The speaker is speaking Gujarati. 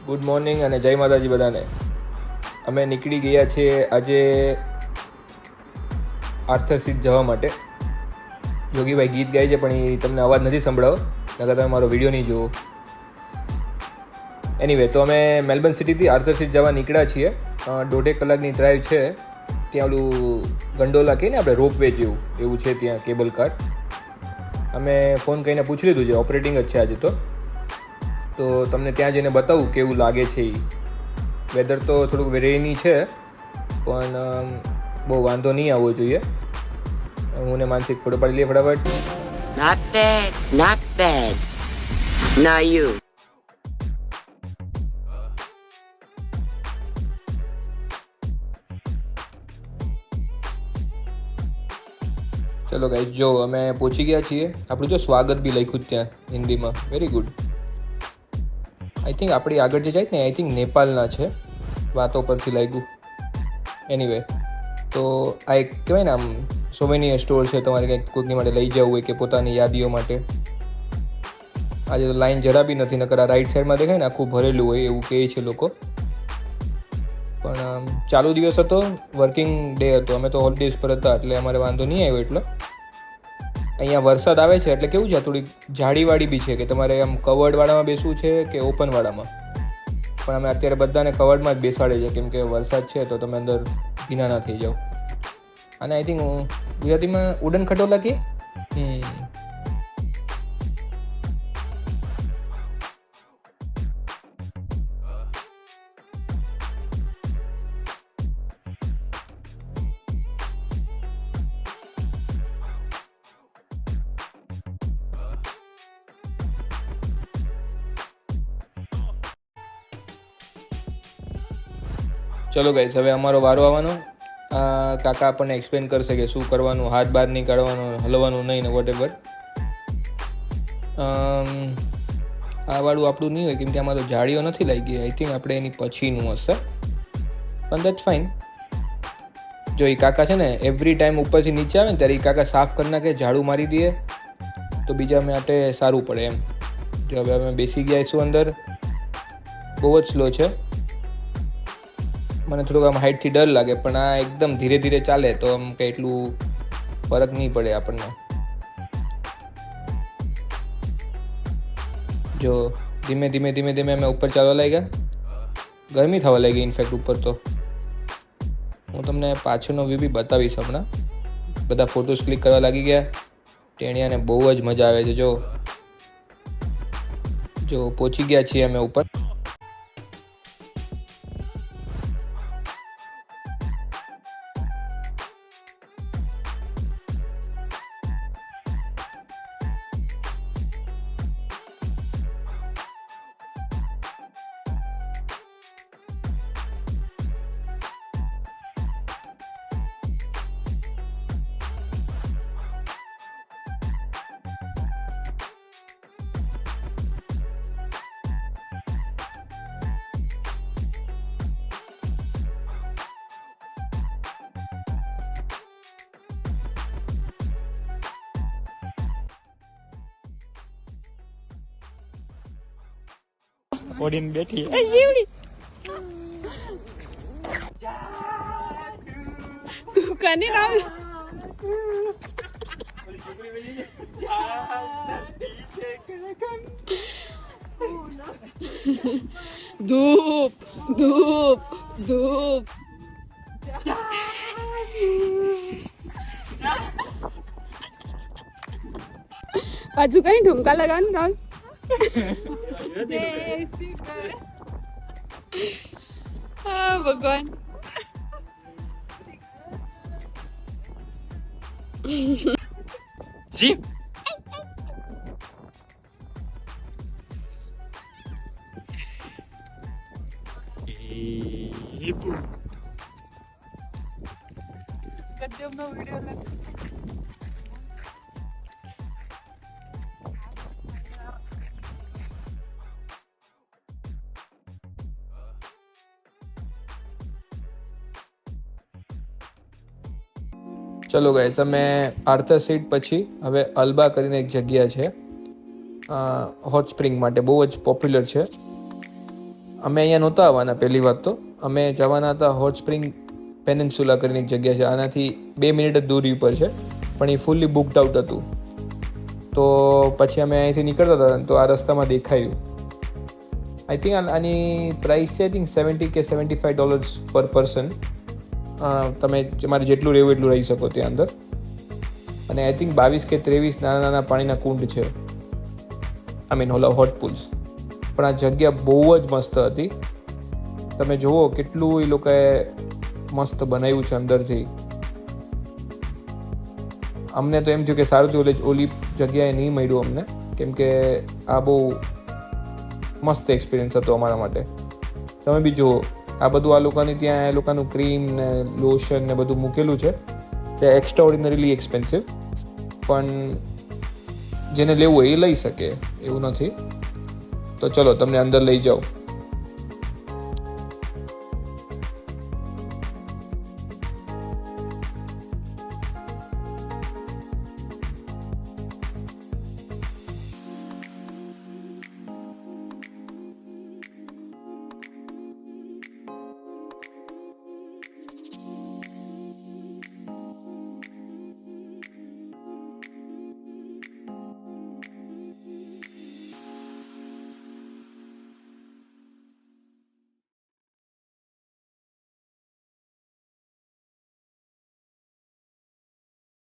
ગુડ મોર્નિંગ અને જય માતાજી બધાને. અમે નીકળી ગયા છીએ આજે આર્થર સીટ જવા માટે. યોગીભાઈ ગીત ગાય છે પણ એ તમને અવાજ નથી સંભળાવો, નકર તમે મારો વિડીયો નહીં જુઓ. એનીવે, તો અમે મેલબર્ન સિટીથી આર્થર સીટ જવા નીકળ્યા છીએ. 1.5 કલાકની ડ્રાઈવ છે. ત્યાં ઓલું ગંડોલા કહીએ ને આપણે, રોપવે જેવું એવું છે ત્યાં, કેબલ કાર. અમે ફોન કરીને પૂછી લીધું છે, ઓપરેટિંગ જ છે આજે તો તમને ત્યાં જઈને બતાવું કેવું લાગે છે. એ વેધર તો થોડુંક રેની છે પણ બહુ વાંધો નહીં આવવો જોઈએ. હું ને માનસિક ફોટો પાડી લઈએ ફટાફટ. Not bad, not bad. Now you. ચલો ગાઈસ, જો અમે પહોંચી ગયા છીએ. આપણું જો સ્વાગત બી લખ્યું ત્યાં હિન્દીમાં, વેરી ગુડ. આઈ થિંક આપણી આગળ જે જાય ને, આઈ થિંક નેપાલના છે, વાતો પરથી લાગ્યું. એનીવે, તો આ એક કહેવાય ને આમ સોવેનિયર સ્ટોર છે. તમારે કંઈક કોઈકની માટે લઈ જવું હોય કે પોતાની યાદીઓ માટે. આજે તો લાઈન જરા બી નથી, નકર આ રાઈટ સાઈડમાં દેખાય ને આખું ભરેલું હોય એવું કહે છે લોકો. પણ ચાલુ દિવસ હતો, વર્કિંગ ડે હતો. અમે તો હોલિડેઝ પર હતા એટલે અમારે વાંધો નહીં આવ્યો એટલો. અહીંયા વરસાદ આવે છે એટલે કેવું છે, થોડીક જાડીવાળી બી છે કે તમારે આમ કવર્ડવાળામાં બેસવું છે કે ઓપનવાળામાં. પણ અમે અત્યારે બધાને કવર્ડમાં જ બેસાડે છે કેમ કે વરસાદ છે તો તમે અંદર ભીના ના થઈ જાઓ. અને આઈ થિંક ગુજરાતીમાં ઉડન ખટોલા કે ચલો ગાઈસ, હવે અમારો વારો આવવાનો. કાકા આપણને એક્સપ્લેન કરશે કે શું કરવાનું, હાથ બહાર નહીં કાઢવાનો, હલવાનું નહીં ને વોટ એવર. આ વાળું આપણું નહીં હોય કેમ કે આમાં તો જાળીઓ નથી લાગી. આઈ થિંક આપણે એની પછીનું હશે, પણ દેટ્સ ફાઇન. જો એ કાકા છે ને એવરી ટાઈમ ઉપરથી નીચે આવે ને ત્યારે એ કાકા સાફ કરી નાખે, ઝાડુ મારી દે તો બીજા માટે સારું પડે એમ. જો હવે અમે બેસી ગયા છું અંદર. બહુ જ સ્લો છે. મને થોડુંક આમ હાઇટથી ડર લાગે પણ આ એકદમ ધીરે ધીરે ચાલે તો આમ કંઈ એટલું ફરક નહીં પડે આપણને. જો ધીમે ધીમે ધીમે ધીમે અમે ઉપર ચાલવા લાગ્યા. ગરમી થવા લાગી ઇનફેક્ટ ઉપર તો. હું તમને પાછળનો વ્યૂ બી બતાવીશ હમણાં. બધા ફોટોસ ક્લિક કરવા લાગી ગયા. ટેણિયાને બહુ જ મજા આવે છે. જો પહોંચી ગયા છીએ અમે ઉપર. ઓડીને બેઠી તું કની રાવ ધૂપ ધૂપ ધૂપ પાછું કઈ ઠુમકા લગાવવાનું રાવ. ભગવાન જી ગજબનો વિડિયો લાગે. ચલો ગાઈસ, અમે આર્થર સીટ પછી હવે અલ્બા કરીને એક જગ્યા છે હોટ સ્પ્રિંગ માટે, બહુ જ પોપ્યુલર છે. અમે અહીંયા નહોતા આવવાના. પહેલી વાત તો અમે જવાના હતા હોટ સ્પ્રિંગ પેનિન્સુલા કરીને એક જગ્યા છે, આનાથી 2 મિનિટ જ દૂરી ઉપર છે, પણ એ ફૂલ્લી બુકડ આઉટ હતું. તો પછી અમે અહીંથી નીકળતા હતા તો આ રસ્તામાં દેખાયું. આઈ થિંક આની પ્રાઇસ છે આઈ થિંક $70 કે $75 પર પર્સન. તમે તમારે જેટલું રહેવું એટલું રહી શકો ત્યાં અંદર. અને આઈ થિંક 22 કે 23 નાના નાના પાણીના કુંડ છે, આઈ મીન ઓલા હોટ પૂલ્સ. પણ આ જગ્યા બહુ જ મસ્ત હતી. તમે જુઓ કેટલું એ લોકોએ મસ્ત બનાવ્યું છે અંદરથી. અમને તો એમ થયું કે સારું થયું ઓલી જગ્યાએ નહીં મળ્યું અમને, કેમ કે આ બહુ મસ્ત એક્સપિરિયન્સ હતો અમારા માટે. તમે બી જુઓ આ બધું આ લોકોની ત્યાં એ લોકોનું ક્રીમ ને લોશન ને બધું મૂકેલું છે. તે એક્સ્ટ્રા ઓર્ડિનરીલી એક્સપેન્સિવ, પણ જેને લેવું હોય એ લઈ શકે એવું નથી. તો ચલો તમને અંદર લઈ જાઓ.